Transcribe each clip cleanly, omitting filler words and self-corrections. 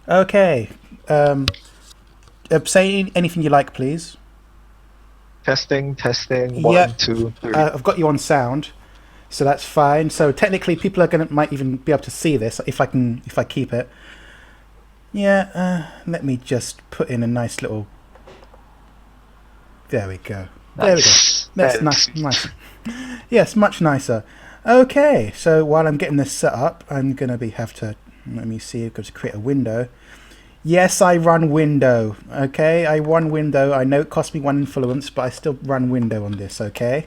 Okay. Say anything you like, please. Testing, testing. Yeah, 1, 2, 3. I've got you on sound, so that's fine. So technically, people are gonna might even be able to see this if I keep it. Yeah. Let me just put in a nice little. There we go. There we go. Nice. That's nice. Nice. Yes, much nicer. Okay. So while I'm getting this set up, I'm gonna have to. Let me see. I've got to create a window. Yes, I run window. Okay, I run window. I know it cost me one influence, but I still run window on this. Okay.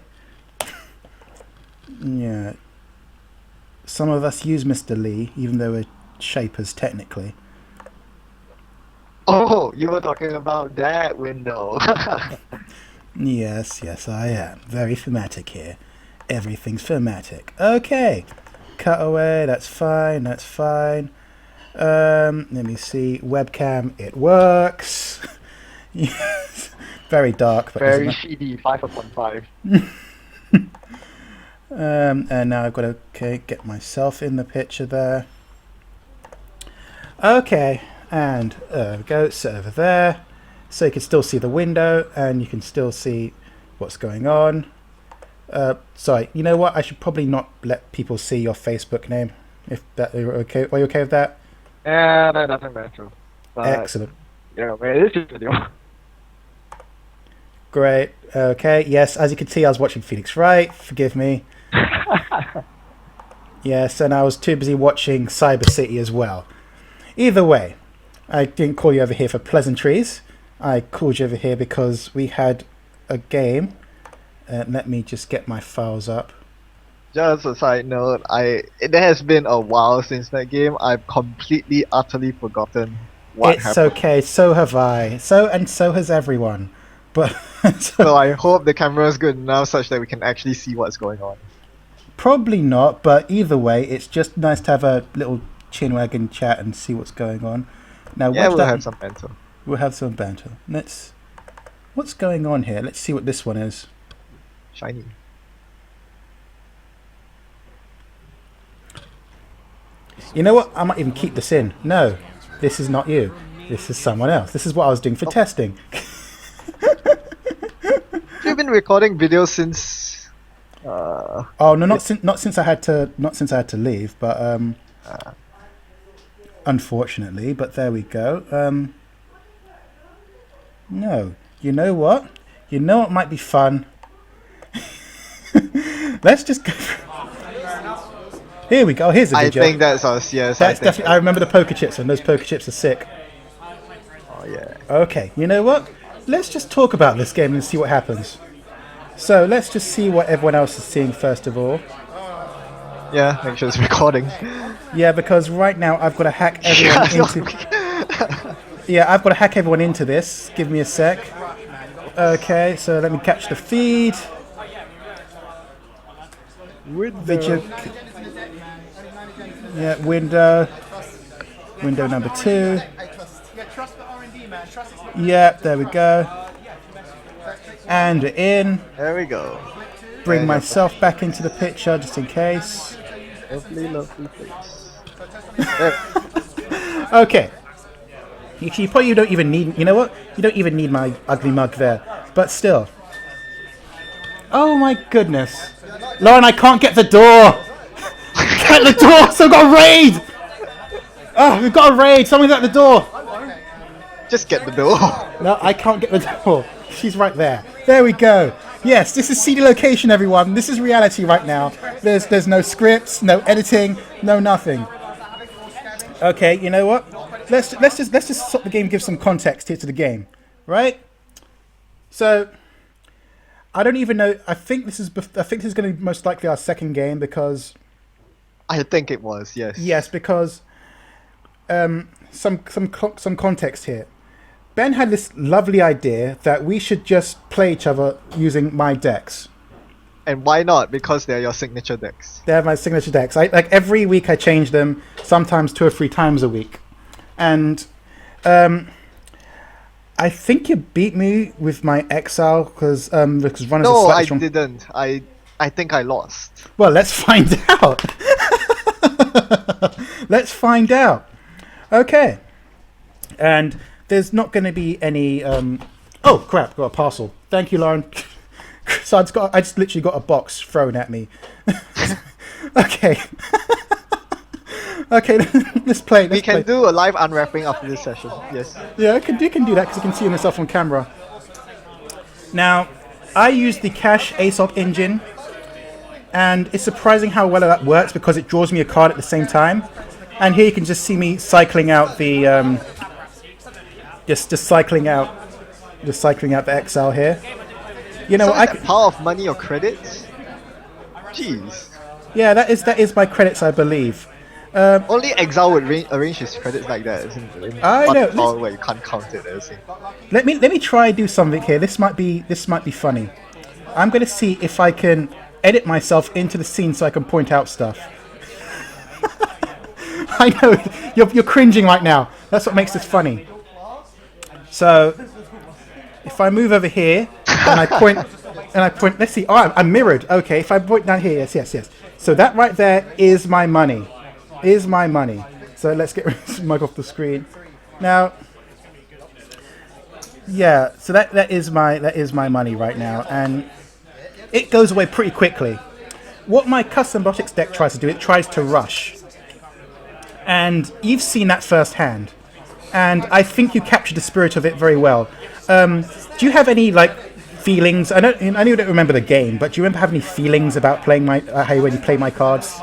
Yeah. Some of us use Mr. Lee, even though we're shapers technically. Oh, you were talking about that window. Yes, yes, I am. Very thematic here. Everything's thematic. Okay. Cutaway, that's fine, that's fine. Let me see. Webcam, it works. Yes. Very dark, but Very Seedy, 5/5. and now I've got to get myself in the picture there. Okay, and there we go, it's over there. So you can still see the window and you can still see what's going on. Sorry, you know what? I should probably not let people see your Facebook name. If that are okay, are you okay with that? Yeah, that doesn't matter. But, Excellent. yeah, man, it is your video. Great. Okay. Yes, as you can see, I was watching Phoenix Wright. Forgive me. Yes, and I was too busy watching Cyber City as well. Either way, I didn't call you over here for pleasantries. I called you over here because we had a game. Let me just get my files up. Just a side note, it has been a while since that game. I've completely, utterly forgotten what It's happened. okay. So have I. So has everyone. But So I hope the camera is good enough such that we can actually see what's going on. probably not. But either way, it's just nice to have a little chinwagon chat and see what's going on. Now, Yeah, watch we'll that. have some banter. We'll have some banter. What's going on here? Let's see what this one is. Shiny. You know what? I might even keep this in. No, this is not you. This is someone else. This is what I was doing for testing. You've been recording videos since. Oh no, not since I had to leave, but unfortunately. But there we go. No, you know what? You know what might be fun. Let's just go. Here we go. Here's a I video. think that's us. Yes, That's I think definitely. I remember the poker chips, and those poker chips are sick. Oh yeah. Okay, you know what? Let's just talk about this game and see what happens. So let's just see what everyone else is seeing first of all. Yeah, make sure it's recording. Yeah, because right now I've got to hack everyone into. Yeah, I've got to hack everyone into this. Give me a sec. Okay, so let me catch the feed. Video. Yeah, window. Window number 2. Yeah, there we go. And in. There we go. Bring myself back into the picture just in case. Lovely, lovely face. Okay. You probably don't even need. You know what? You don't even need my ugly mug there. But still. Oh my goodness. Lauren, I can't get the door. Get the door. So we've got a raid. Oh, we've got a raid. Someone's at the door. Just get the door. No, I can't get the door. She's right there. There we go. Yes, this is Seedy location, everyone. This is reality right now. There's no scripts, no editing, no nothing. Okay, you know what? Let's just stop the game, give some context here to the game, right? So, I don't even know. I think this is going to be most likely our second game because I think it was, yes. yes, because some context here. Ben had this lovely idea that we should just play each other using my decks. And why not? Because they're your signature decks. They're my signature decks. Like every week I change them, sometimes 2 or 3 times a week. And I think you beat me with my Exile because runners are No, slightly I strong. didn't. I think I lost. Well, let's find out. Let's find out. Okay. And there's not going to be any. Oh crap! Got a parcel. Thank you, Lauren. So I just literally got a box thrown at me. Okay. Okay, let's play. We can do a live unwrapping after this session. Yes. Yeah, you can do that because you can see myself on camera. Now, I use the Cash Aesop engine, and it's surprising how well that works because it draws me a card at the same time. And here you can just see me cycling out the just cycling out the exile here. You know, so is that power of money or credits? Jeez. Yeah, that is my credits, I believe. Only Exile would arrange his credits like that, isn't it? I know. Where you can't count it, is it? Let me try do something here. This might be funny. I'm going to see if I can edit myself into the scene so I can point out stuff. I know you're cringing right now. That's what makes this funny. So if I move over here and I point let's see. Oh, I'm mirrored. Okay, if I point down here, yes. So that right there is my money. So let's get rid of this mug off the screen. Now, yeah. So that is my money right now, and it goes away pretty quickly. What my custom robotics deck tries to do, it tries to rush, and you've seen that firsthand. And I think you captured the spirit of it very well. Do you have any feelings? I know you don't remember the game, but do you remember having any feelings about playing how you play my cards?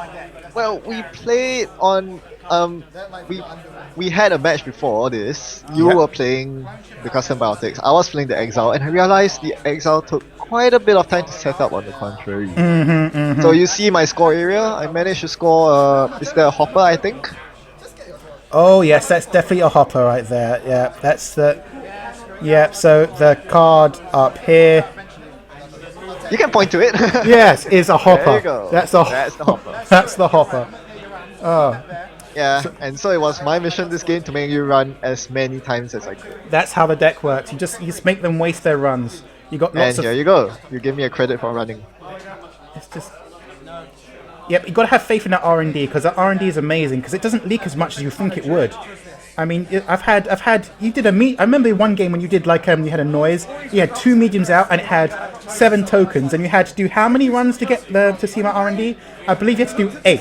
Well, we played on. We had a match before this. You were playing the custom biotics. I was playing the Exile, and I realized the Exile took quite a bit of time to set up. On the contrary, so you see my score area. I managed to score. Is there a hopper? I think. Oh yes, that's definitely a hopper right there. Yeah, that's the. Yeah, so the card up here. You can point to it. Yes, is a hopper. There you go. That's the hopper. That's the hopper. Oh. Yeah, and so it was my mission this game to make you run as many times as I could. That's how the deck works. You just make them waste their runs. You got lots and here you go. You give me a credit for running. It's just. Yep, you got to have faith in that R&D because that R&D is amazing because it doesn't leak as much as you think it would. I mean, I've had. You did I remember one game when you did you had a noise. You had 2 mediums out and it had 7 tokens, and you had to do how many runs to get to see my R&D? I believe you had to do 8,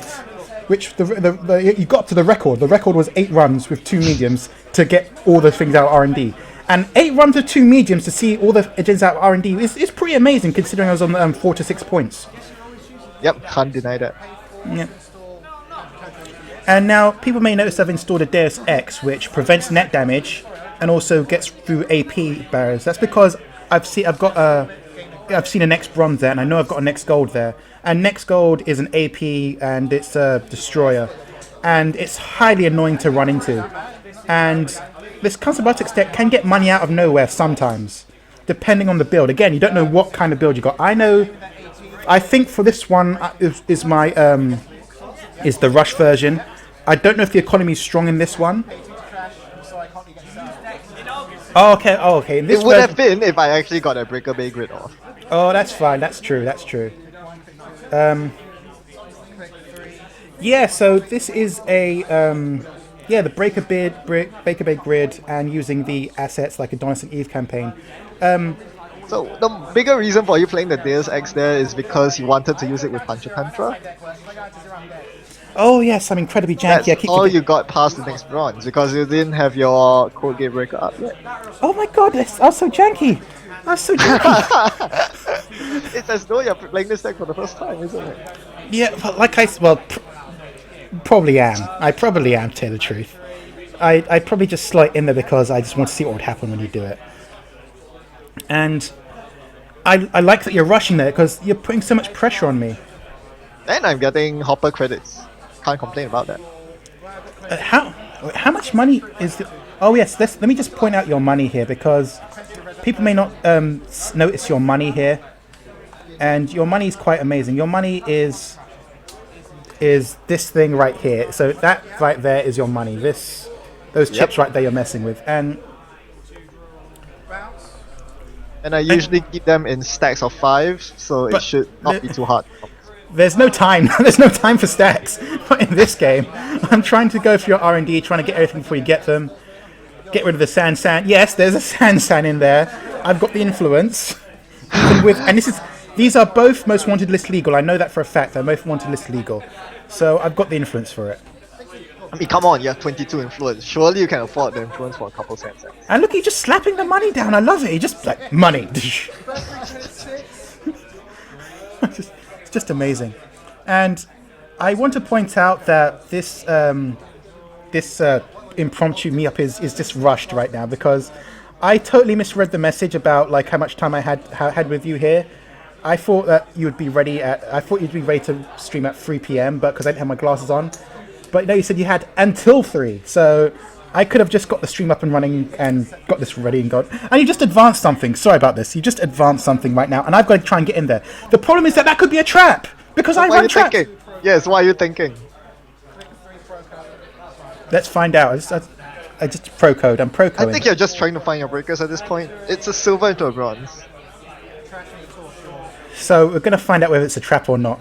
which you got to the record. The record was 8 runs with 2 mediums to get all the things out of R&D. And 8 runs with 2 mediums to see all the agents out of R&D is pretty amazing considering I was on 4 to 6 points. Yep, can't deny that. Yep. And now people may notice I've installed a Deus Ex, which prevents net damage and also gets through AP barriers. That's because I've seen a next bronze there, and I know I've got a next gold there. And next gold is an AP, and it's a destroyer, and it's highly annoying to run into. And this custom robotics deck can get money out of nowhere sometimes, depending on the build. Again, you don't know what kind of build you got. I think for this one is my is the rush version. I don't know if the economy is strong in this one. Oh, okay. It would have been if I actually got a Breaker Bay grid off. Oh, that's fine. That's true. Yeah, so this is a the Breaker Bay grid, and using the assets like Adonis and Eve campaign. So the bigger reason for you playing the Deus Ex there is because you wanted to use it with Panchatantra? Oh yes, I'm incredibly janky. That's all you got past the next bronze, because you didn't have your Code Gate Breaker up yet. Oh my god, I was so janky! It's as though you're playing this deck for the first time, isn't it? Yeah, probably am. I probably am, to tell the truth. I probably just slot in there because I just want to see what would happen when you do it. And I like that you're rushing there because you're putting so much pressure on me. And I'm getting hopper credits. Can't complain about that. How much money is the... Oh yes, let me just point out your money here because people may not notice your money here. And your money is quite amazing. Your money is this thing right here. So that right there is your money. Those chips right there you're messing with. And I usually keep them in stacks of 5, so it should not be too hard. There's no time. There's no time for stacks. Not in this game. I'm trying to go for your R&D, trying to get everything before you get them. Get rid of the San. Yes, there's a San in there. I've got the influence. Even with, and these are both most wanted list legal. I know that for a fact. They're both wanted list legal. So I've got the influence for it. I mean, come on, you have 22 influence. Surely you can afford the influence for a couple cents. And look, he's just slapping the money down. I love it. He just like money. It's just amazing. And I want to point out that this impromptu meetup is just rushed right now because I totally misread the message about like how much time I had with you here. I thought that you would be ready you'd be ready to stream at 3 p.m. but because I didn't have my glasses on. But no, you said you had until 3, so I could have just got the stream up and running and got this ready and gone. And you just advanced something. Sorry about this. You just advanced something right now, and I've got to try and get in there. The problem is that could be a trap because I run traps. Yes, what are you thinking? Let's find out. I just pro code. I'm pro coding. I think you're just trying to find your breakers at this point. It's a silver into a bronze. So we're gonna find out whether it's a trap or not.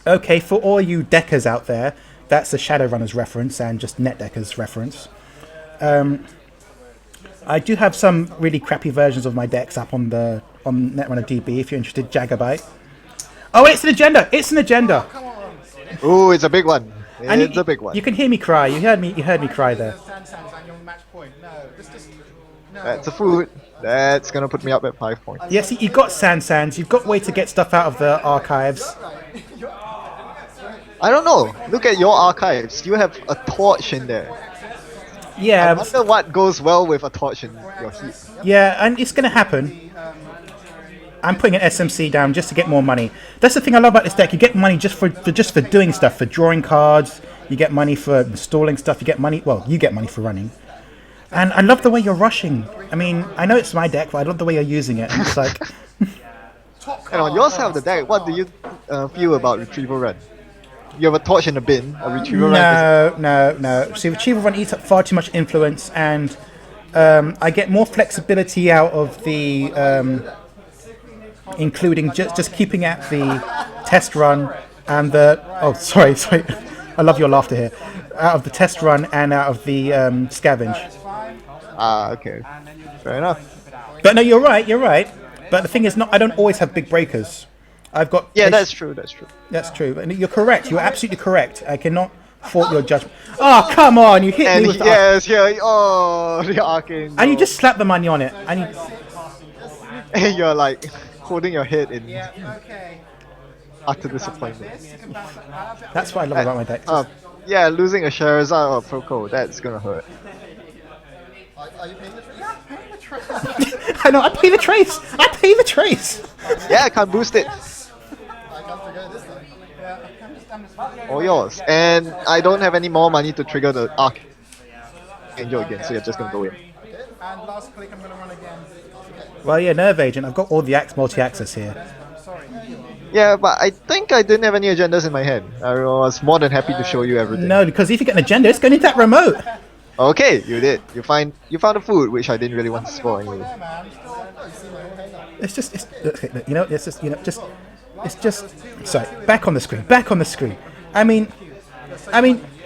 Okay, for all you deckers out there, that's the Shadowrunners reference and just NetDeckers reference. I do have some really crappy versions of my decks up on Netrunner DB if you're interested. Jaggerbyte. Oh, it's an agenda! It's an agenda! Ooh, it's a big one. It's a big one. You can hear me cry. You heard me cry there. That's a food. That's gonna put me up at 5 points. Yes, you've got Sands. You've got way to get stuff out of the archives. I don't know. Look at your archives. You have a torch in there. Yeah. I wonder what goes well with a torch in your heap. Yeah, and it's gonna happen. I'm putting an SMC down just to get more money. That's the thing I love about this deck. You get money just for doing stuff, for drawing cards. You get money for installing stuff. You get money. Well, you get money for running. And I love the way you're rushing. I mean, I know it's my deck, but I love the way you're using it. And it's like. And on your side of the deck, what do you feel about Retrieval Run? You have a torch in the bin. A Retrieval Run. No. See, Retrieval Run eats up far too much influence, and I get more flexibility out of the. Including just keeping at the test run and the sorry I love your laughter here, out of the test run and out of the scavenge. Okay, fair enough. But no, you're right, but the thing is, I don't always have big breakers. I've got that's true. That's true, and you're correct. You're absolutely correct. I cannot fault your judgment. Oh, come on, you hit me with the the arcane. And you just slap the money on it, and you're like holding your head in utter disappointment. That's what I love about my deck. Yeah, losing a Charizard or Proco, that's gonna hurt. I know, I pay the trace! Yeah, I can't boost it. All yours. And I don't have any more money to trigger the Archangel again, so you're just gonna go in. And last click, I'm gonna run again. Well, yeah, Nerve Agent. I've got all the multi-access here. Yeah, but I think I didn't have any agendas in my head. I was more than happy to show you everything. No, because if you get an agenda, it's going into that remote. Okay, you did. You found a food, which I didn't really want to score anyway. It's just back on the screen. I mean,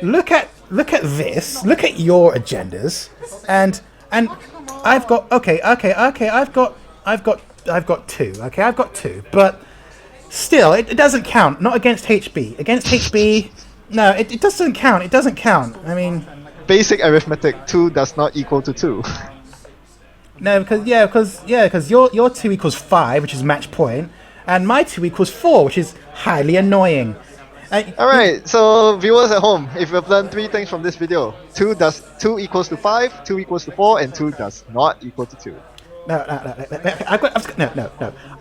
look at this. Look at your agendas, and I've got I've got two. Okay, I've got two, but still, it doesn't count. Not against HB. Against HB, no, it doesn't count. It doesn't count. I mean, basic arithmetic: 2 does not equal to 2. No, because your 2 equals 5, which is match point, and my 2 equals 4, which is highly annoying. Alright, so viewers at home, if you've learned 3 things from this video, 2 equals to 5, 2 equals to 4, and 2 does not equal to 2. No.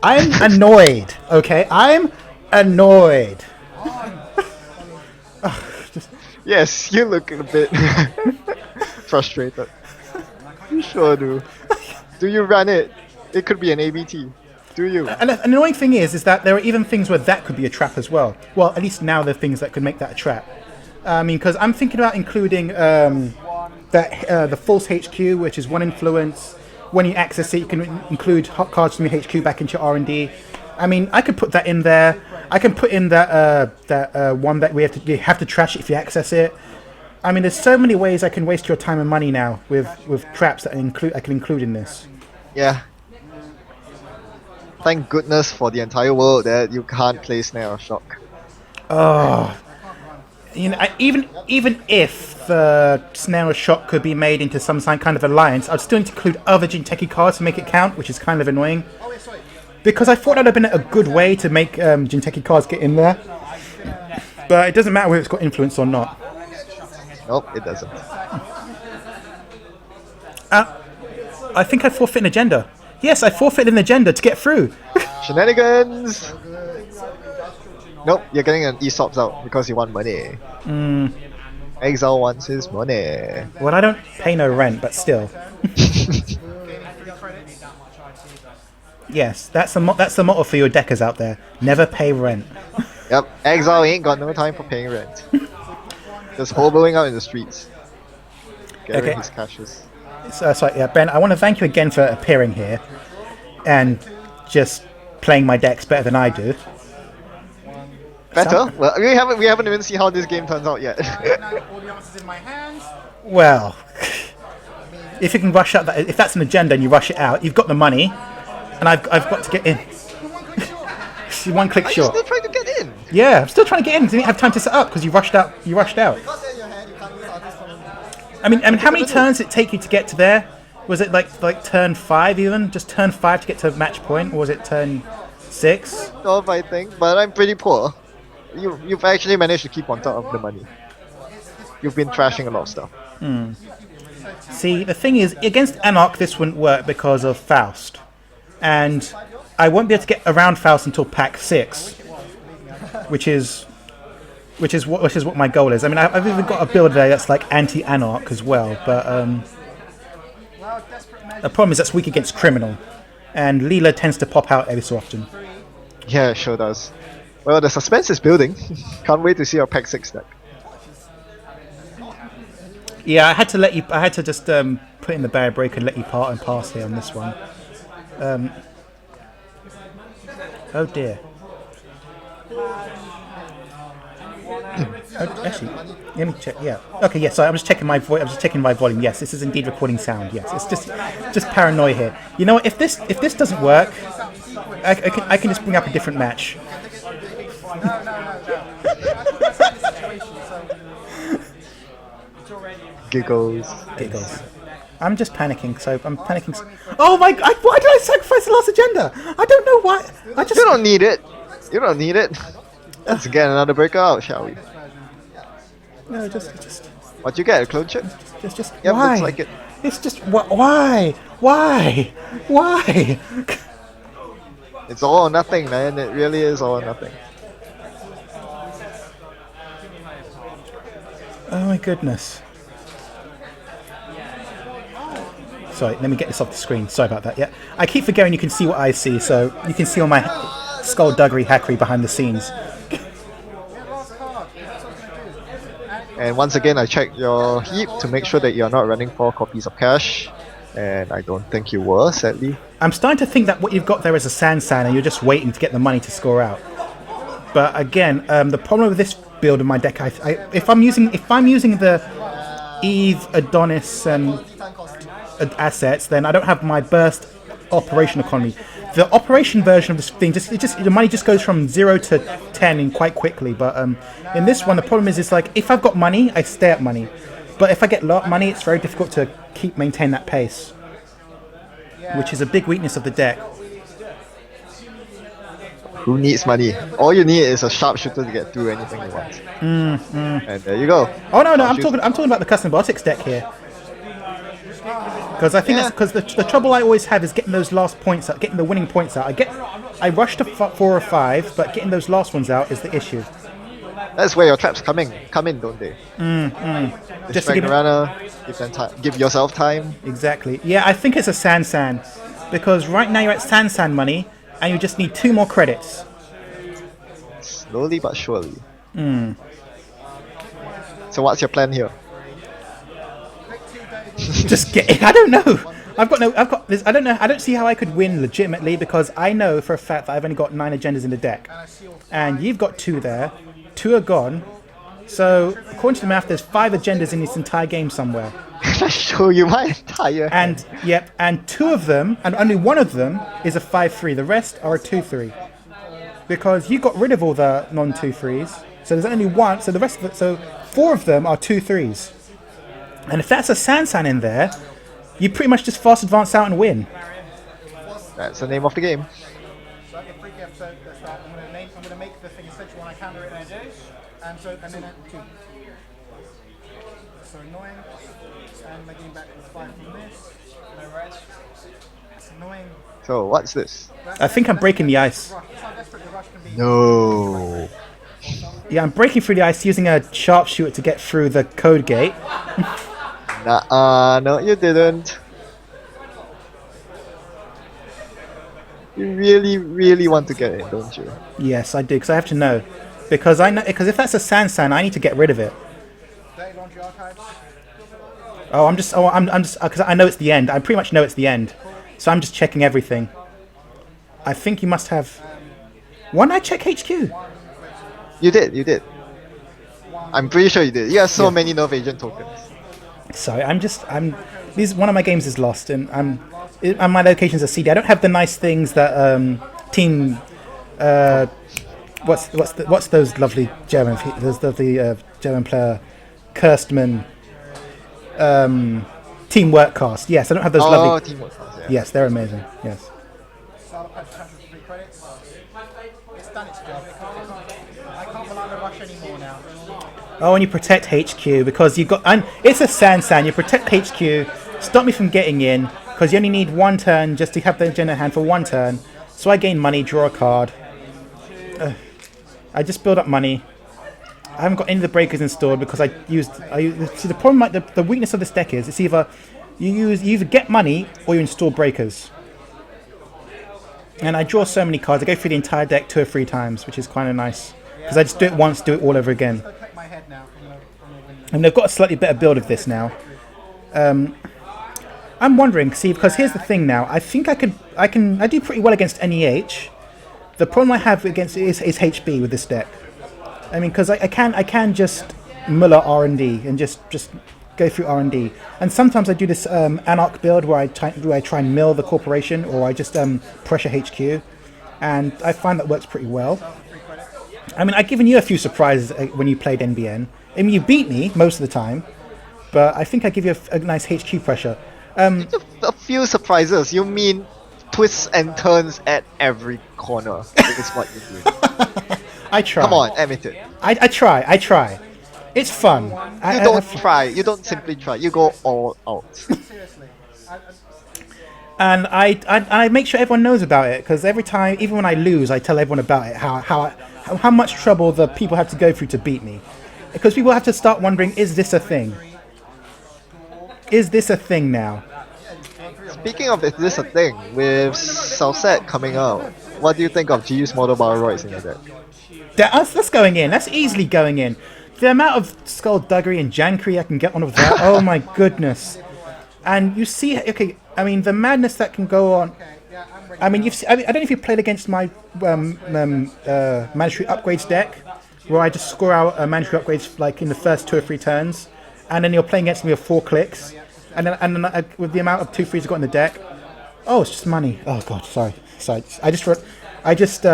I'm annoyed, okay? I'm annoyed. Yes, you look a bit frustrated. You sure do. Do you run it? It could be an ABT. Do you? And an annoying thing is that there are even things where that could be a trap as well. Well, at least now there are things that could make that a trap. I mean, because I'm thinking about including the false HQ, which is 1 influence. When you access it, you can include hot cards from your HQ back into your R&D. I mean, I could put that in there. I can put in that one that we have to trash it if you access it. I mean, there's so many ways I can waste your time and money now with traps that I can include in this. Yeah. Thank goodness for the entire world that you can't play Snare or Shock. Oh, you know, even if the Snare or Shock could be made into some kind of alliance, I'd still need to include other Jinteki cards to make it count, which is kind of annoying. Because I thought that would have been a good way to make Jinteki cards get in there. But it doesn't matter whether it's got influence or not. Nope, it doesn't. I think I forfeit an agenda. Yes, I forfeit an agenda to get through. Shenanigans! Nope, you're getting an ESOPs out because you want money. Exile wants his money. Well, I don't pay no rent, but still. Yes, that's the motto for your deckers out there. Never pay rent. Yep, Exile ain't got no time for paying rent. Just hoboing out in the streets. Gathering his cashes. Sorry, yeah, Ben, I want to thank you again for appearing here and just playing my decks better than I do. Better? Well, we haven't even seen how this game turns out yet. Well, if you can rush out if that's an agenda and you rush it out, you've got the money, and I've got to get in. One click short. Are you still trying to get in? Yeah, I'm still trying to get in. I didn't have time to set up because you rushed out. I mean, how many turns did it take you to get to there? Was it like turn 5 even? Just turn 5 to get to match point, or was it turn 6? No, I think, but I'm pretty poor. You've actually managed to keep on top of the money. You've been trashing a lot of stuff. See, the thing is, against Anarch this wouldn't work because of Faust, and I won't be able to get around Faust until pack 6, which is what my goal is. I mean, I've even got a build there that's like anti-Anarch as well, but the problem is that's weak against Criminal, and Leela tends to pop out every so often. Yeah, it sure does. Well, the suspense is building. Can't wait to see our pack 6 deck. Yeah, I had to just put in the barrier break and let you pass here on this one. Oh dear. Actually, let me check. Yeah. Okay. Yeah. Sorry, I'm just checking my volume. Yes, this is indeed recording sound. Yes, it's just paranoia here. You know what? If this doesn't work, I can just bring up a different match. Giggles. I'm just panicking. So I'm panicking. Oh my! Why did I sacrifice the last agenda? I don't know why. You don't need it. You don't need it. Let's get another breakout, shall we? No, just. What'd you get? A clone chip? Just. Yep, Why? looks like it. It's just why? It's all or nothing, man. It really is all or nothing. Oh my goodness. Sorry, let me get this off the screen. Sorry about that. Yeah, I keep forgetting you can see what I see, so you can see all my skullduggery hackery behind the scenes. And once again, I checked your heap to make sure that you're not running 4 copies of cash. And I don't think you were, sadly. I'm starting to think that what you've got there is a Sand and you're just waiting to get the money to score out. But again, the problem with this build in my deck, if I'm using the Eve, Adonis, and assets, then I don't have my burst operation economy. The operation version of this thing, the money just goes from 0 to 10 in quite quickly. But in this one, the problem is like if I've got money, I stay at money. But if I get lot money, it's very difficult to maintain that pace, which is a big weakness of the deck. Who needs money? All you need is a sharpshooter to get through anything you want. And there you go. Oh no, I'm talking about the custom robotics deck here. Because I think that's because the trouble I always have is getting those last points out, getting the winning points out. I rush to 4 or 5, but getting those last ones out is the issue. That's where your traps come in, don't they? Just to give the runner, give them time, give yourself time. Exactly. Yeah, I think it's a Sand, because right now you're at Sand money, and you just need 2 more credits. Slowly but surely. So what's your plan here? Just get. I don't know. I've got this. I don't know. I don't see how I could win legitimately because I know for a fact that I've only got 9 agendas in the deck, and you've got 2 there. 2 are gone. So according to the math, there's 5 agendas in this entire game somewhere. Can I show you my entire hand? And 2 of them, and only 1 of them, is a 5-3. The rest are a 2-3. Because you got rid of all the non-2-3s. So there's only 1, so the rest of it, so 4 of them are 2-3s. And if that's a Sansan in there, you pretty much just fast advance out and win. That's the name of the game. So I'm going to make the thing essentially when I counter it and I do. And then 2. So annoying. And they're getting back to 5 from this. No rest. It's annoying. So what's this? I think I'm breaking the ice. No. Yeah, I'm breaking through the ice using a sharpshooter to get through the code gate. No, you didn't. You really, really want to get it, don't you? Yes, I do, because I have to know. Because if that's a Sansan, I need to get rid of it. I'm just, because I know it's the end. I pretty much know it's the end. So I'm just checking everything. I think you must have... Why didn't I check HQ? You did. I'm pretty sure you did. You have so many Nerf Agent tokens. Sorry, one of my games is lost, and my locations are Seedy. I don't have the nice things that team. What's those lovely German? Those lovely German player, Kirstman. Teamwork cast. Yes, I don't have those lovely. Teamwork cast. Yeah. Yes, they're amazing. Yes. Oh, and you protect HQ because you've got... And it's a Sansan. You protect HQ, stop me from getting in, because you only need 1 turn just to have the agenda hand for 1 turn. So I gain money, draw a card. I just build up money. I haven't got any of the breakers installed because I used... See, the problem, like the weakness of this deck is, it's either... You either get money or you install breakers. And I draw so many cards. I go through the entire deck 2 or 3 times, which is kind of nice. Because I just do it once, do it all over again. And they've got a slightly better build of this now. I'm wondering, see, because here's the thing now. I think I do pretty well against NEH. The problem I have against it is HB with this deck. I mean, because I can just Muller R&D and just go through R&D. And sometimes I do this Anarch build where I try and mill the corporation, or I just pressure HQ. And I find that works pretty well. I mean, I've given you a few surprises when you played NBN. I mean, you beat me most of the time, but I think I give you a nice HQ pressure. A few surprises. You mean twists and turns at every corner is what you do. I try. Come on, admit it. I try. It's fun. You don't simply try. You go all out. And I make sure everyone knows about it, because every time, even when I lose, I tell everyone about it, how much trouble the people have to go through to beat me. Because people have to start wondering, is this a thing? Is this a thing now? Speaking of is this a thing, with Salset coming out, what do you think of GU's model Balroids in your deck? That's going in. That's easily going in. The amount of skullduggery and jankery I can get on of that, oh my goodness. And you see, okay, I mean, the madness that can go on. I mean, I don't know if you played against my mandatory upgrades deck, where I just score out mandatory upgrades like in the first 2 or 3 turns, and then you're playing against me with 4 clicks, and then with the amount of 2/3s I got in the deck, oh, it's just money. Oh god, sorry. I just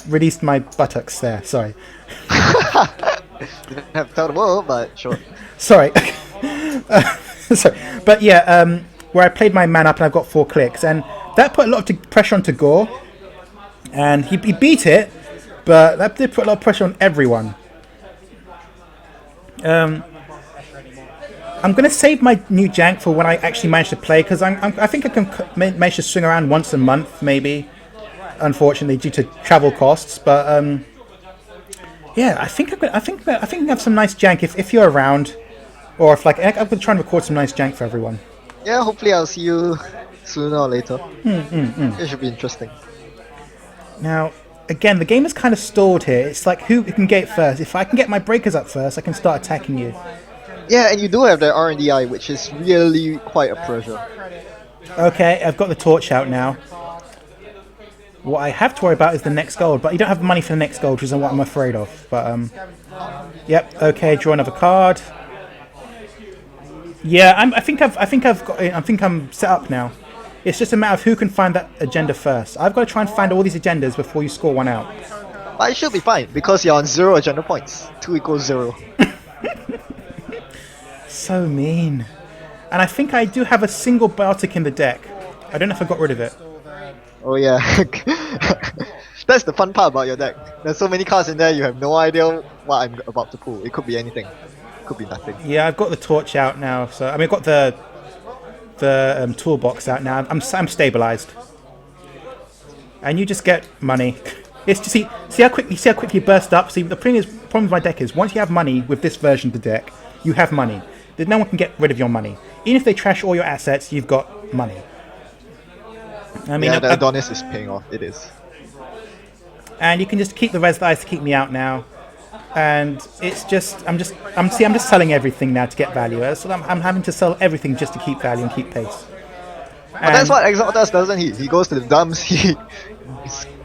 released my buttocks there. Sorry. Didn't have to tell the world, but sure. Sorry. Sorry. But yeah, where I played my man up and I've got 4 clicks, and that put a lot of pressure onto Gore, and he beat it, but that did put a lot of pressure on everyone. I'm going to save my new jank for when I actually manage to play, because I think I can manage to swing around once a month, maybe. Unfortunately, due to travel costs, but yeah, I think I have some nice jank if you're around, or if I'm going to try and record some nice jank for everyone. Yeah, hopefully I'll see you sooner or later. It should be interesting. Now, again, the game is kind of stalled here. It's like who can get it first. If I can get my breakers up first, I can start attacking you. Yeah, and you do have the R&DI, which is really quite a pressure. Okay, I've got the torch out now. What I have to worry about is the next gold, but you don't have money for the next gold, which is what I'm afraid of. But yep. Okay, draw another card. Yeah, I think I'm set up now. It's just a matter of who can find that agenda first. I've got to try and find all these agendas before you score one out. But it should be fine because you're on 0 agenda points. 2 equals 0. So mean. And I think I do have a single Baltic in the deck. I don't know if I got rid of it. Oh yeah. That's the fun part about your deck. There's so many cards in there, you have no idea what I'm about to pull. It could be anything. It could be nothing. Yeah, I've got the torch out now. So I mean, I've got the toolbox out now. I'm stabilized. And you just get money. It's to see how quickly you burst up. See, the problem with my deck is once you have money with this version of the deck, you have money. That no one can get rid of your money. Even if they trash all your assets, you've got money. I mean, yeah, the Adonis is paying off. It is. And you can just keep the res dice to keep me out now. And it's just I'm just selling everything now to get value. So I'm having to sell everything just to keep value and keep pace. But that's what Exile does, doesn't he? He goes to the dumps, he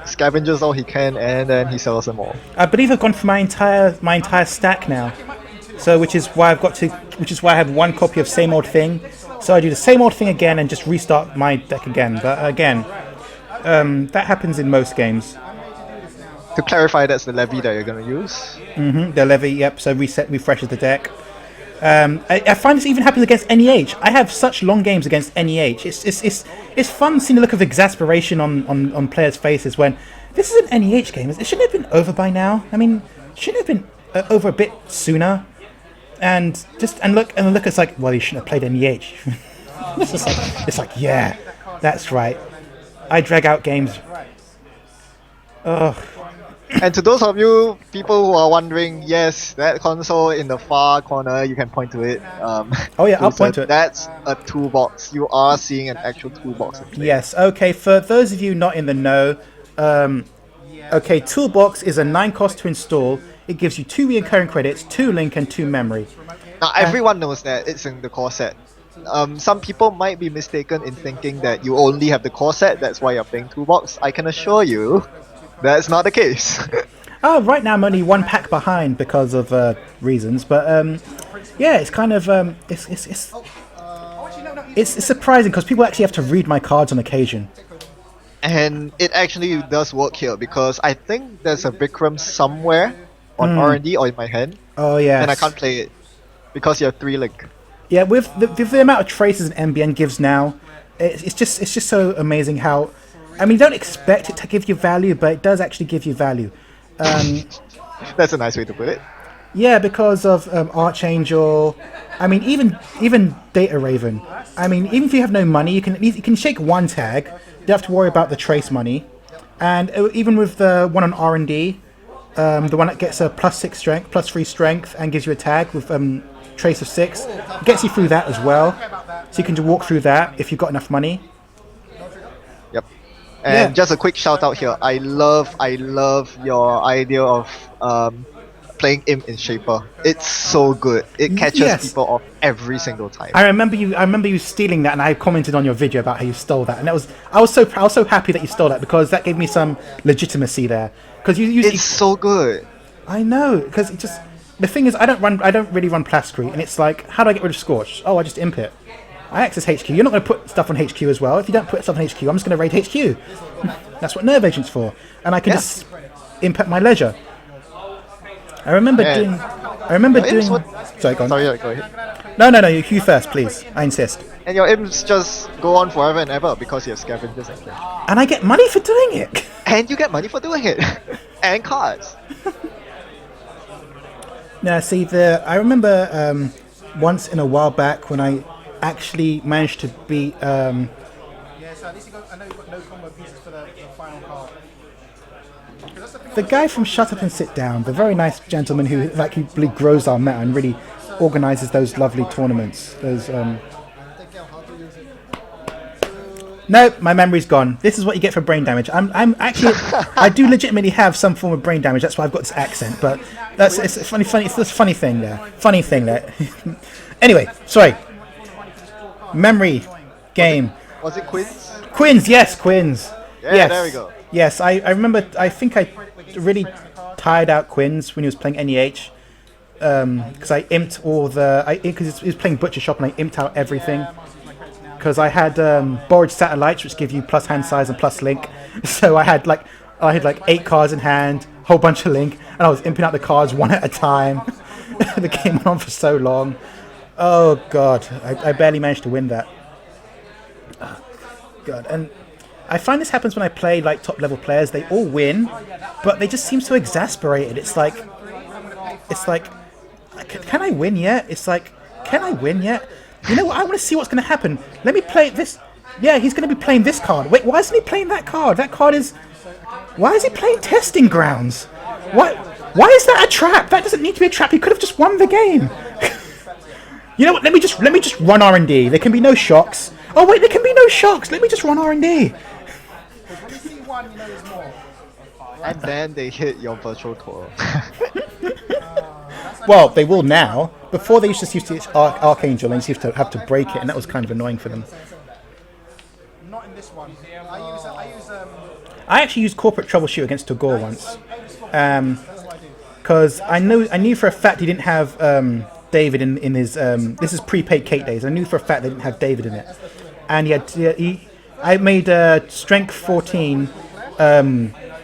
scavenges all he can, and then he sells them all. I believe I've gone for my entire stack now. So which is why I have one copy of same old thing. So I do the same old thing again and just restart my deck again. But again, that happens in most games. To clarify, that's the levy that you're going to use. The levy, yep. So refreshes the deck. I find this even happens against NEH. I have such long games against NEH. It's fun seeing the look of exasperation on players' faces when this is an NEH game. It shouldn't have been over by now. I mean, shouldn't have been over a bit sooner. And look, it's like, well, you shouldn't have played NEH. it's like, yeah, that's right. I drag out games. Ugh. And to those of you people who are wondering, yes, that console in the far corner, you can point to it. Oh yeah, I'll point to it. That's a toolbox. You are seeing an actual toolbox. Yes. Okay. For those of you not in the know, okay, toolbox is a 9 cost to install. It gives you 2 recurring credits, 2 link, and 2 memory. Now everyone knows that it's in the core set. Some people might be mistaken in thinking that you only have the core set, that's why you're playing toolbox. I can assure you, that's not the case. Right now I'm only 1 pack behind because of reasons, but yeah, it's kind of it's surprising because people actually have to read my cards on occasion. And it actually does work here because I think there's a Vikram somewhere on R&D or in my hand. Oh yeah. And I can't play it because you have 3 link. Yeah, with the amount of traces an MBN gives now, it's just so amazing how. I mean, you don't expect it to give you value, but it does actually give you value. That's a nice way to put it. Yeah, because of Archangel. I mean, even Data Raven. I mean, even if you have no money, you can shake 1 tag. You don't have to worry about the trace money. And even with the one on R&D, the one that gets a +6 strength, +3 strength, and gives you a tag with trace of 6, it gets you through that as well. So you can just walk through that if you've got enough money. Yep. And just a quick shout out here. I love your idea of playing Imp in Shaper. It's so good. It catches people off every single time. I remember you stealing that, and I commented on your video about how you stole that, and I was so happy that you stole that because that gave me some legitimacy there. Because it's so good. I know, because it just the thing is I don't really run Plascrete, and it's like, how do I get rid of Scorch? Oh, I just imp it. I access HQ. You're not going to put stuff on HQ as well. If you don't put stuff on HQ, I'm just going to raid HQ. That's what Nerve Agent's for, and I can just imp at my leisure. I remember doing. Sorry, go on. Sorry, go ahead. No, you first, please. I insist. And your imps just go on forever and ever because you have scavengers and cash. And I get money for doing it. And you get money for doing it. And cards. Now, see, I remember once in a while back when I actually managed to beat. Yeah, so at least I know you've got no combo pieces for the final card. The guy from Shut Up and Sit Down, the very nice gentleman who really grows our meta and really organises those lovely tournaments. Those. No, my memory's gone. This is what you get for brain damage. I'm actually, I do legitimately have some form of brain damage. That's why I've got this accent. But it's a funny. It's this funny thing there. Funny thing there. Anyway, sorry. Memory game. Was it Quins? Quins, yes, Quins. Yeah, Yes. there we go. Yes, I remember. I think I really tired out Quinn's when he was playing NEH. Because I imped all the. Because he was playing Butcher Shop and I imped out everything. Because I had borrowed satellites, which give you plus hand size and plus link. So I had like 8 cards in hand, whole bunch of link, and I was imping out the cards one at a time. The game went on for so long. Oh god, I barely managed to win that. Oh, god, and I find this happens when I play like top level players. They all win, but they just seem so exasperated. It's like, can I win yet? It's like, can I win yet? You know what? I want to see what's going to happen. Let me play this. Yeah, he's going to be playing this card. Wait, why isn't he playing that card? That card is. Why is he playing Testing Grounds? What? Why is that a trap? That doesn't need to be a trap. He could have just won the game. You know what? Let me just run R&D. There can be no shocks. Oh wait, there can be no shocks. Let me just run R&D. And then they hit your virtual tour. Well, they will now. Before they used to use Archangel and used to have to break it, and that was kind of annoying for them. Not in this one. I actually used Corporate Troubleshoot against Tagore once, because I knew for a fact he didn't have David in his. This is prepaid Kate days. I knew for a fact they didn't have David in it, and I made Strength 14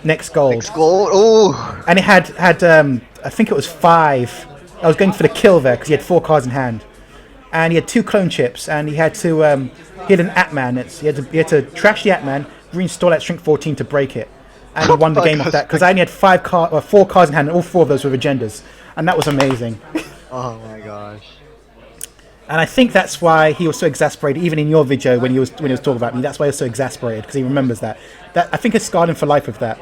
next gold. Next gold. Oh. And it had I think it was 5. I was going for the kill there because he had 4 cards in hand, and he had 2 clone chips, and he had to he had an Atman. He had to trash the Atman, reinstall that Strength 14 to break it, and he won the game off that because I only had 4 cards in hand, and all 4 of those were agendas, and that was amazing. Oh my gosh. And I think that's why he was so exasperated, even in your video when he was talking about me. That's why he was so exasperated, because he remembers that. That I think it's scarred him for life with that.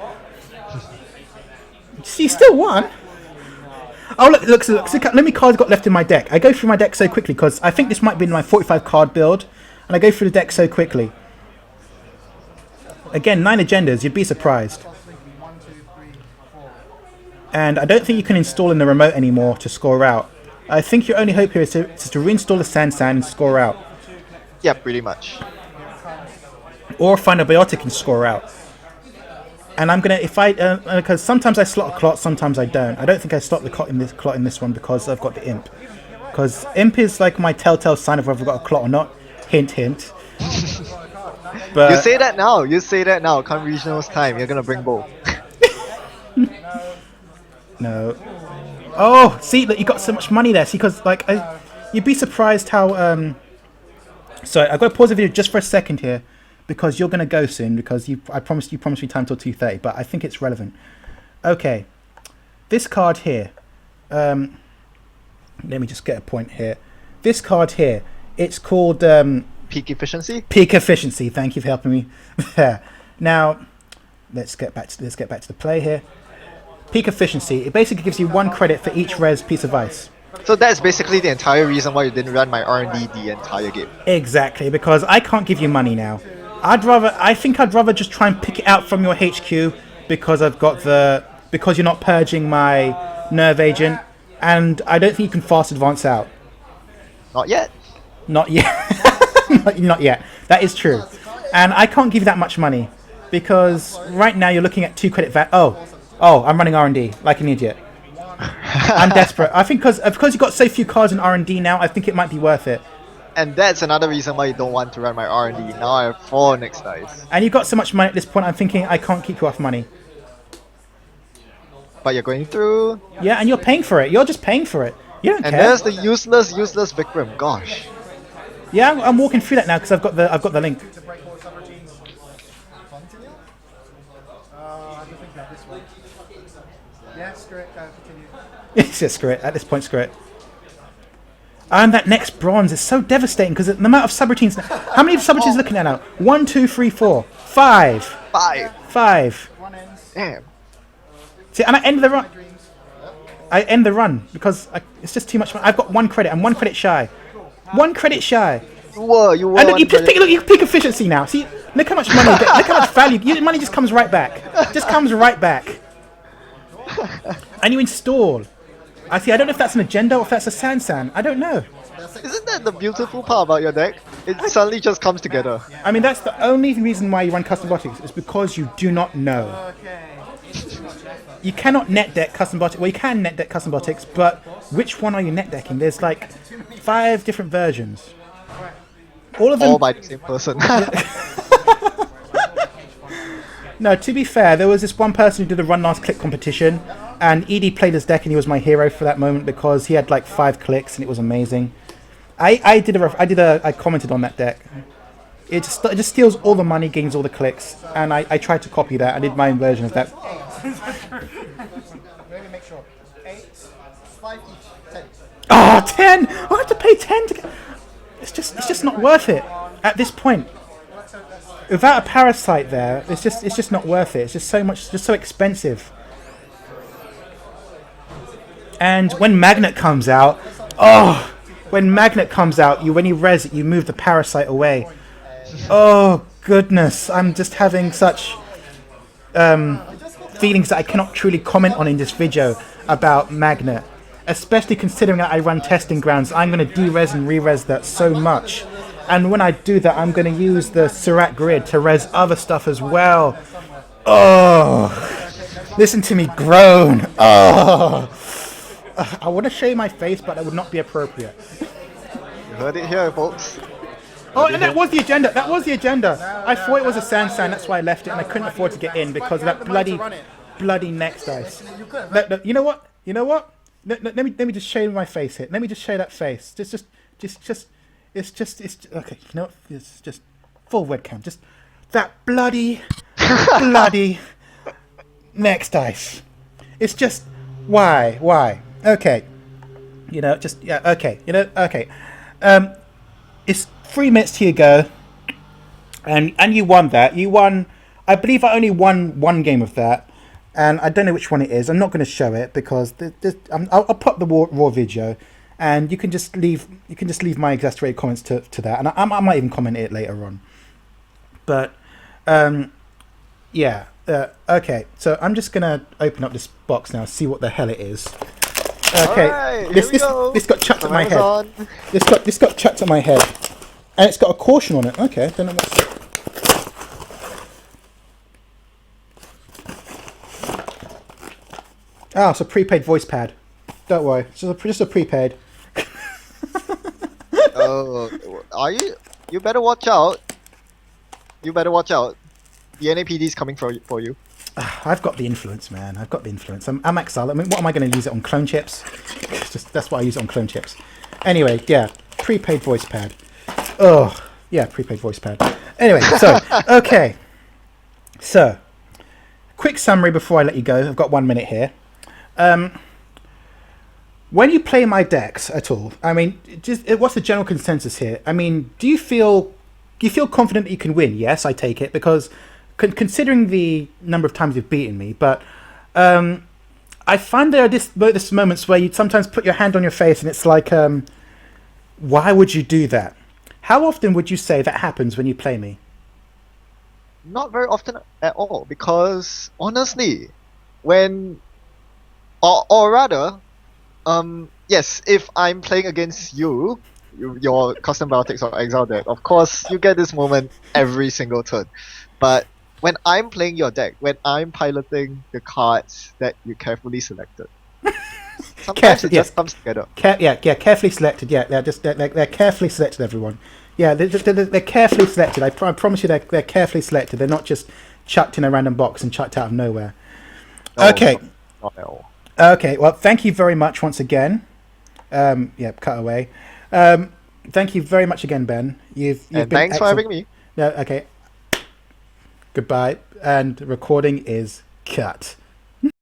He still won. Oh look! How many cards got left in my deck? I go through my deck so quickly because I think this might be my 45 card build, and I go through the deck so quickly. Again, 9 agendas. You'd be surprised. And I don't think you can install in the remote anymore to score out. I think your only hope here is to reinstall the Sand and score out. Yeah, pretty much. Or find a Biotic and score out. And I'm gonna because sometimes I slot a clot, sometimes I don't. I don't think I slot the clot in this one because I've got the imp. Because imp is like my telltale sign of whether I've got a clot or not. Hint, hint. But You say that now. Come regionals time, you're gonna bring both. no. Oh, see, look, you got so much money there. See, because like you'd be surprised how. Sorry, I've got to pause the video just for a second here, because you're gonna go soon. Because I promised me time till 2:30, but I think it's relevant. Okay, this card here. Let me just get a point here. This card here. It's called Peak efficiency. Peak efficiency. Thank you for helping me there. Now, let's get back to the play here. Peak efficiency. It basically gives you 1 credit for each res piece of ice. So that's basically the entire reason why you didn't run my R&D the entire game. Exactly, because I can't give you money now. I think I'd rather just try and pick it out from your HQ because because you're not purging my nerve agent, and I don't think you can fast advance out. Not yet. Not yet. Not yet. That is true. And I can't give you that much money because right now you're looking at 2 credit VAT. Oh, I'm running R&D like an idiot. I'm desperate. I think because you've got so few cards in R&D now, I think it might be worth it. And that's another reason why you don't want to run my R&D. Now I have 4 next dice. And you've got so much money at this point, I'm thinking I can't keep you off money. But you're going through. Yeah, and you're paying for it. You're just paying for it. You don't care. And there's the useless Vikram. Gosh. Yeah, I'm walking through that now because I've got the link. Yeah, screw it, go, continue. It's just screw it. At this point, screw it. And that next bronze is so devastating because the amount of subroutines. How many subroutines are you looking at now? 1, 2, 3, 4, 5. 5. Damn. See, and I end the run. I end the run because it's just too much money. I've got 1 credit. I'm 1 credit shy. 1 credit shy. You were. And look, you peak efficiency now. See, look how much money. Look how much value. Your money just comes right back. Just comes right back. And you install. I see. I don't know if that's an agenda or if that's a San. I don't know. Isn't that the beautiful part about your deck? It suddenly just comes together. I mean, that's the only reason why you run custom botics is because you do not know. Okay. You cannot net deck custom botics. Well, you can net deck custom botics, but which one are you net decking? There's like 5 different versions. All of them. All by the same person. No, to be fair, there was this one person who did a run last click competition, and Edie played his deck, and he was my hero for that moment because he had like 5 clicks, and it was amazing. I commented on that deck. It just steals all the money, gains all the clicks, and I tried to copy that. I did my own version of that. Let me make sure. 8, 5 each, 10. Ah, 10! I have to pay 10 to get... It's just not worth it at this point. Without a parasite there, it's just not worth it. It's just so expensive. And when Magnet comes out, when you res it, you move the parasite away. Oh goodness, I'm just having such feelings that I cannot truly comment on in this video about Magnet. Especially considering that I run testing grounds, I'm going to de-res and re-res that so much. And when I do that, I'm going to use the Surat grid to res other stuff as well. Oh, listen to me groan. Oh, I want to show you my face, but that would not be appropriate. You heard it here, folks. Oh, and that was the agenda. I thought it was a sand, that's why I left it, and I couldn't afford to get in because of that bloody next dice. No, you know what? Let me just show you my face here. Let me just show you that face. Just. It's okay. You know what? It's just full webcam. Just that bloody next dice. It's just why? Okay. Okay. It's 3 minutes till you go, and you won that. You won. I believe I only won one game of that. And I don't know which one it is. I'm not going to show it because I'll put the raw video, and you can just leave my exasperated comments to that, and I might even comment it later on. But yeah, okay. So I'm just going to open up this box now, see what the hell it is. Okay, right, this got chucked at my head. This got chucked at my head, and it's got a caution on it. Okay, don't know what's. Ah, it's a prepaid voice pad. Don't worry, it's just a prepaid. Oh, are you? You better watch out. The NAPD is coming for you. I've got the influence, man. I'm exiled. I mean, what am I going to use it on? Clone chips? That's what I use it on, clone chips. Anyway, yeah, prepaid voice pad. Oh, yeah, prepaid voice pad. Anyway, so okay, so quick summary before I let you go. I've got 1 minute here. When you play my decks at all, I mean, what's the general consensus here? I mean, do you feel confident that you can win? Yes, I take it, because considering the number of times you've beaten me, but I find there are this moments where you sometimes put your hand on your face and it's like, why would you do that? How often would you say that happens when you play me? Not very often at all, because honestly, or rather, yes, if I'm playing against your custom biotics or exile deck, of course you get this moment every single turn. But when I'm playing your deck, when I'm piloting the cards that you carefully selected, sometimes it just comes together. Carefully selected. Yeah, they're carefully selected. Everyone, yeah, they're carefully selected. I promise you, they're carefully selected. They're not just chucked in a random box and chucked out of nowhere. Okay. Not at all. Okay, well, thank you very much once again. Yeah, cut away. Thank you very much again, Ben. You've been thanks for having me. No, okay. Goodbye, and recording is cut.